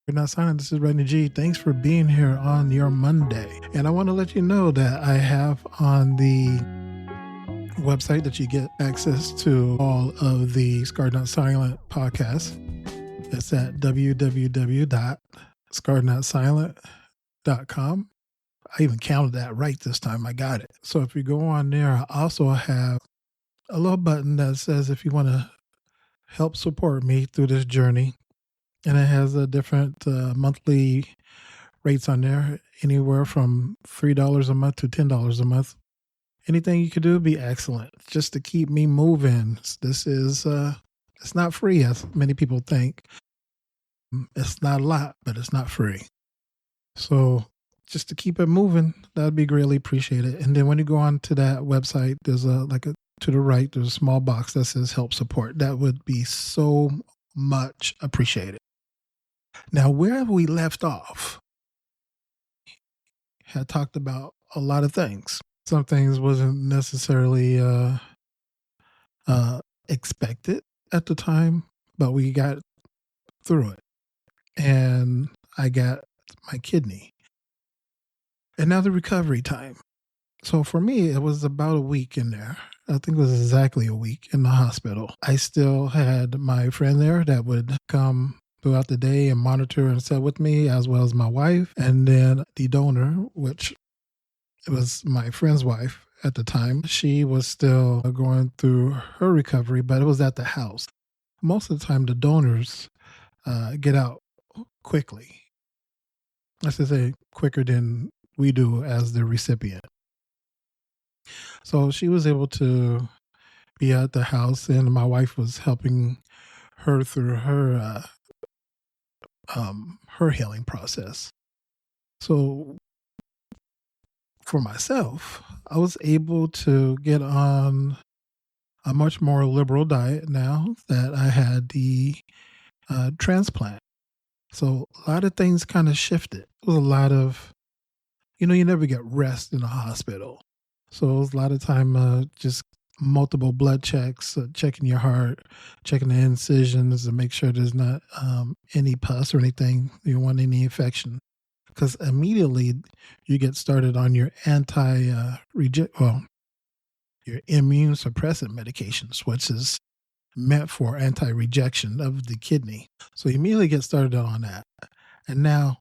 You're not silent. This is Rodney G. Thanks for being here on your Monday. And I want to let you know that I have on the website that you get access to all of the Scarred Not Silent podcasts. It's at www.scarrednotsilent.com. I even counted that right this time. I got it. So if you go on there, I also have a little button that says if you want to help support me through this journey. And it has a different monthly rates on there, anywhere from $3 a month to $10 a month. Anything you could do would be excellent, just to keep me moving. This is, it's not free, as many people think. It's not a lot, but it's not free. So just to keep it moving, that'd be greatly appreciated. And then when you go on to that website, there's to the right, there's a small box that says help support. That would be so much appreciated. Now, where have we left off? Had talked about a lot of things. Some things wasn't necessarily expected at the time, but we got through it. And I got my kidney. And now the recovery time. So for me, it was about a week in there. I think it was exactly a week in the hospital. I still had my friend there that would come throughout the day and monitor and sit with me, as well as my wife. And then the donor, which it was my friend's wife at the time, she was still going through her recovery, but it was at the house. Most of the time, the donors get out quickly. I should say quicker than we do as the recipient. So she was able to be at the house, and my wife was helping her through her healing process. So for myself, I was able to get on a much more liberal diet now that I had the transplant. So a lot of things kind of shifted. It was a lot of, you never get rest in a hospital. So it was a lot of time just multiple blood checks, checking your heart, checking the incisions to make sure there's not any pus or anything. You don't want any infection. Because immediately you get started on your your immune suppressant medications, which is meant for anti-rejection of the kidney. So you immediately get started on that. And now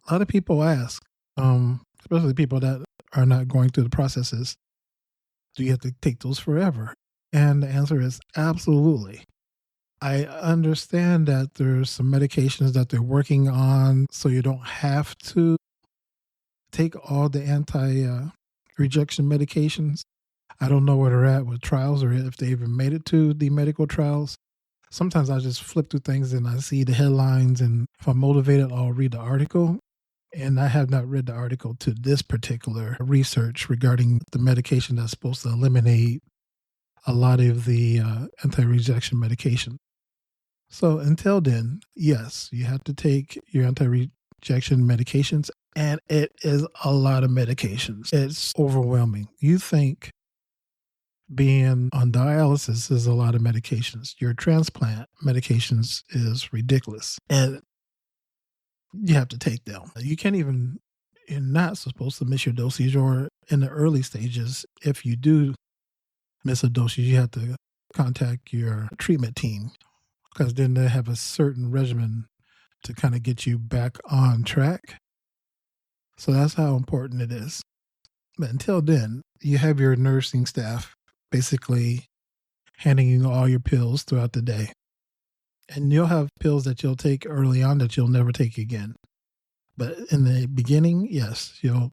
a lot of people ask, especially people that are not going through the processes, do you have to take those forever? And the answer is absolutely. I understand that there's some medications that they're working on so you don't have to take all the anti-rejection medications. I don't know where they're at with trials or if they even made it to the medical trials. Sometimes I just flip through things and I see the headlines, and if I'm motivated, I'll read the article. And I have not read the article to this particular research regarding the medication that's supposed to eliminate a lot of the anti-rejection medication. So until then, yes, you have to take your anti-rejection medications, and it is a lot of medications. It's overwhelming. You think being on dialysis is a lot of medications. Your transplant medications is ridiculous. And you have to take them. You're not supposed to miss your dosage, or in the early stages, if you do miss a dosage, you have to contact your treatment team, because then they have a certain regimen to kind of get you back on track. So that's how important it is. But until then, you have your nursing staff basically handing you all your pills throughout the day. And you'll have pills that you'll take early on that you'll never take again. But in the beginning, yes, you'll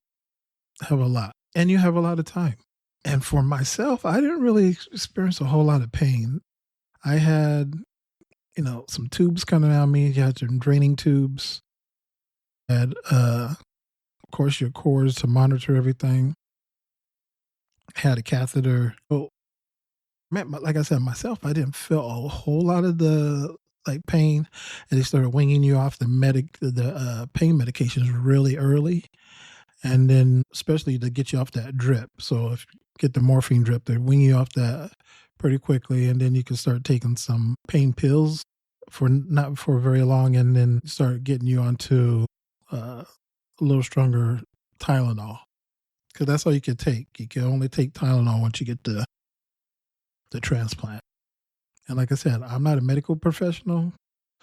have a lot. And you have a lot of time. And for myself, I didn't really experience a whole lot of pain. I had, some tubes coming out of me. You had some draining tubes. You had, of course, your cords to monitor everything. I had a catheter. Well, like I said, myself, I didn't feel a whole lot of the pain, and they started winging you off the pain medications really early, and then especially to get you off that drip. So if you get the morphine drip, they wing you off that pretty quickly, and then you can start taking some pain pills for not for very long, and then start getting you onto a little stronger Tylenol, because that's all you can take. You can only take Tylenol once you get the transplant. And like I said, I'm not a medical professional,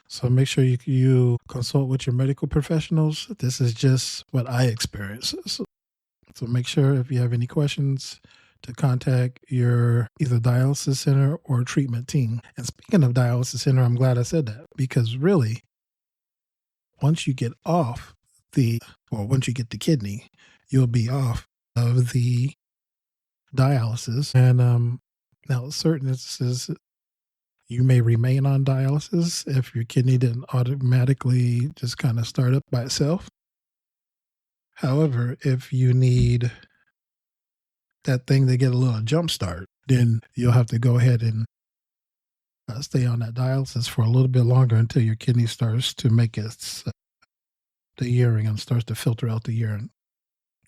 so make sure you consult with your medical professionals. This is just what I experience. So make sure if you have any questions to contact your either dialysis center or treatment team. And speaking of dialysis center, I'm glad I said that, because really, once you get off once you get the kidney, you'll be off of the dialysis. And now, certain instances, you may remain on dialysis if your kidney didn't automatically just kind of start up by itself. However, if you need that thing to get a little jump start, then you'll have to go ahead and stay on that dialysis for a little bit longer until your kidney starts to make the urine and starts to filter out the urine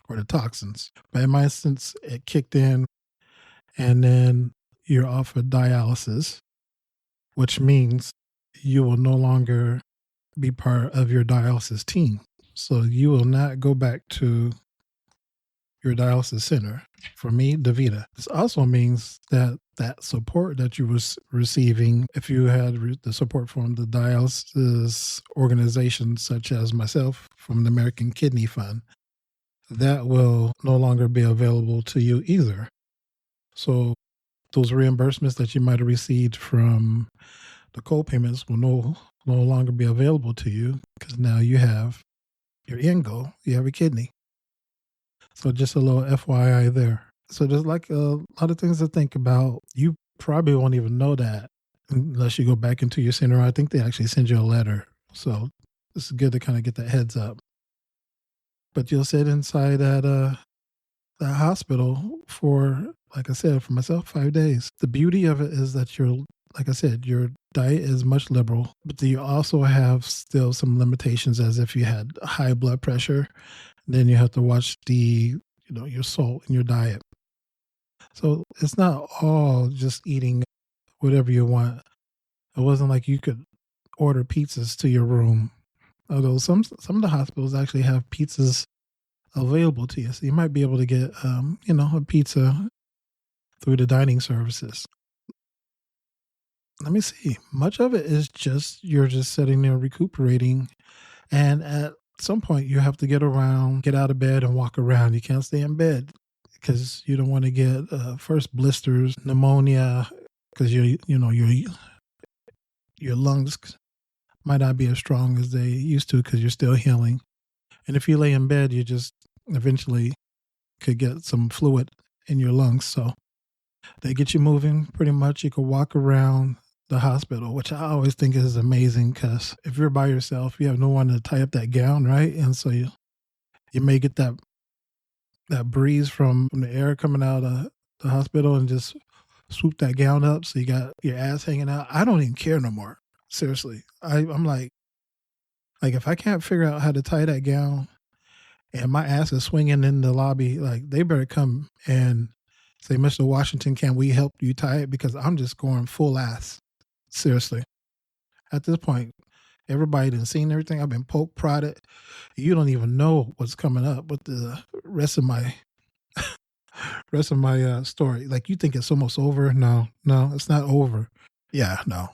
or the toxins. But in my instance, it kicked in, and then you're off of dialysis, which means you will no longer be part of your dialysis team. So you will not go back to your dialysis center. For me, DaVita. This also means that that support that you was receiving, if you had the support from the dialysis organizations such as myself from the American Kidney Fund, that will no longer be available to you either. So those reimbursements that you might have received from the co-payments will no longer be available to you, because now you have your end goal, you have a kidney. So just a little FYI there. So there's like a lot of things to think about. You probably won't even know that unless you go back into your center. I think they actually send you a letter. So it's good to kind of get that heads up. But you'll sit inside that hospital for, like I said, for myself, 5 days. The beauty of it is that like I said, your diet is much liberal, but you also have still some limitations, as if you had high blood pressure. Then you have to watch your salt in your diet. So it's not all just eating whatever you want. It wasn't like you could order pizzas to your room, although some of the hospitals actually have pizzas available to you. So you might be able to get a pizza through the dining services. Let me see. Much of it is you're just sitting there recuperating, and at some point you have to get out of bed and walk around. You can't stay in bed because you don't want to get first blisters, pneumonia, because your lungs might not be as strong as they used to because you're still healing. And if you lay in bed, you just eventually could get some fluid in your lungs. So they get you moving pretty much. You can walk around the hospital, which I always think is amazing, because if you're by yourself, you have no one to tie up that gown, right? And so you may get that breeze from the air coming out of the hospital and just swoop that gown up, so you got your ass hanging out. I don't even care no more. Seriously. I'm like if I can't figure out how to tie that gown and my ass is swinging in the lobby, like, they better come and say, Mr. Washington, can we help you tie it? Because I'm just going full ass. Seriously. At this point, everybody done seen everything. I've been poked, prodded. You don't even know what's coming up with the rest of my story. Like, you think it's almost over. No, it's not over. Yeah, no.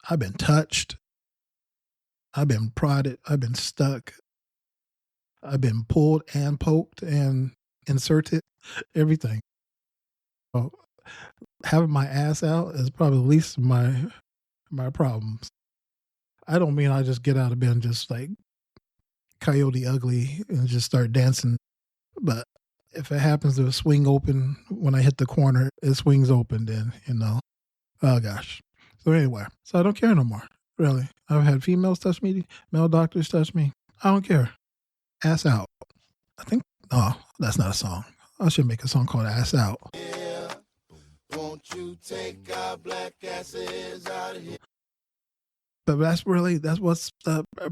I've been touched. I've been prodded. I've been stuck. I've been pulled and poked and inserted. Everything. So having my ass out is probably the least of my problems. I don't mean I just get out of bed and just like Coyote Ugly and just start dancing. But if it happens to swing open when I hit the corner, it swings open, then, oh gosh. So anyway, so I don't care no more, really. I've had females touch me, male doctors touch me. I don't care. Ass out. I think, oh, that's not a song. I should make a song called Ass Out. Yeah. Won't you take our black asses out of here? But that's what's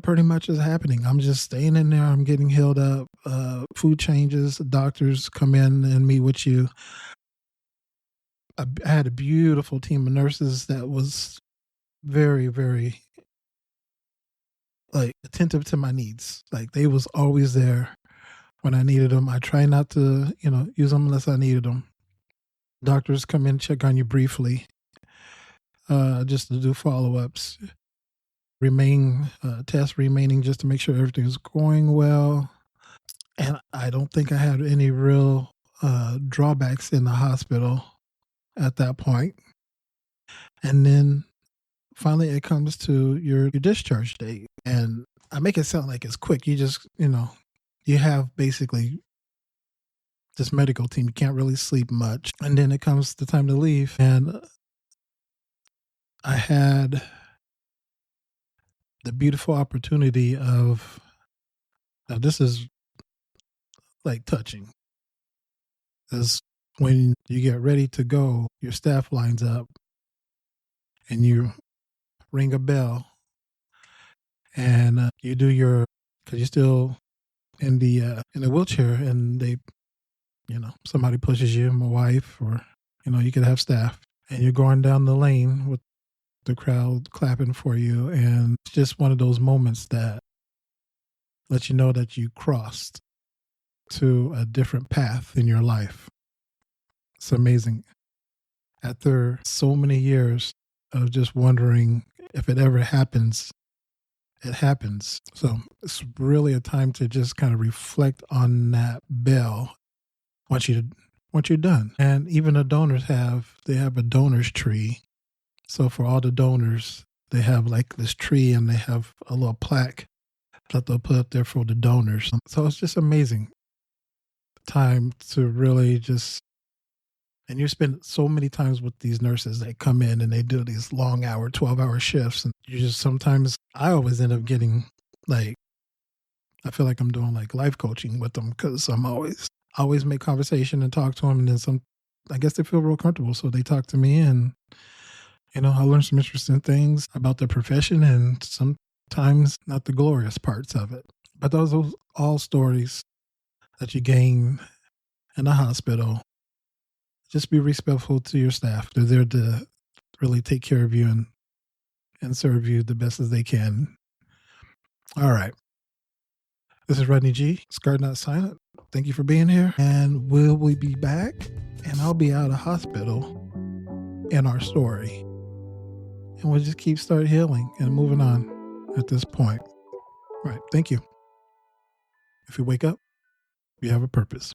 pretty much is happening. I'm just staying in there. I'm getting healed up. Food changes. Doctors come in and meet with you. I had a beautiful team of nurses that was very, very like attentive to my needs. Like they was always there when I needed them. I try not to, use them unless I needed them. Doctors come in, check on you briefly, just to do follow ups, tests remaining just to make sure everything's going well. And I don't think I had any real drawbacks in the hospital at that point. And then finally it comes to your discharge date. And I make it sound like it's quick. You just, you have basically this medical team. You can't really sleep much. And then it comes the time to leave. And I had the beautiful opportunity of, now this is like touching, is when you get ready to go, your staff lines up and you ring a bell and you do your, because you're still in the wheelchair, and they, somebody pushes you, my wife, or you could have staff, and you're going down the lane with the crowd clapping for you, and it's just one of those moments that lets you know that you crossed to a different path in your life. It's amazing. After so many years of just wondering if it ever happens, it happens. So it's really a time to just kind of reflect on that bell once you're done. And even the donors they have a donors tree. So for all the donors, they have like this tree, and they have a little plaque that they'll put up there for the donors. So it's just amazing time to really just, and you spend so many times with these nurses. They come in and they do these long hour, 12-hour shifts. And you just sometimes, I always end up getting like, I feel like I'm doing like life coaching with them, because I'm always make conversation and talk to them. And then I guess they feel real comfortable. So they talk to me, and, I learn some interesting things about their profession, and sometimes not the glorious parts of it. But those are all stories that you gain in the hospital. Just be respectful to your staff. They're there to really take care of you and serve you the best as they can. All right. This is Rodney G. Scarred Not Silent. Thank you for being here. And we'll be back? And I'll be out of hospital in our story. And we'll just start healing and moving on at this point. All right. Thank you. If you wake up, you have a purpose.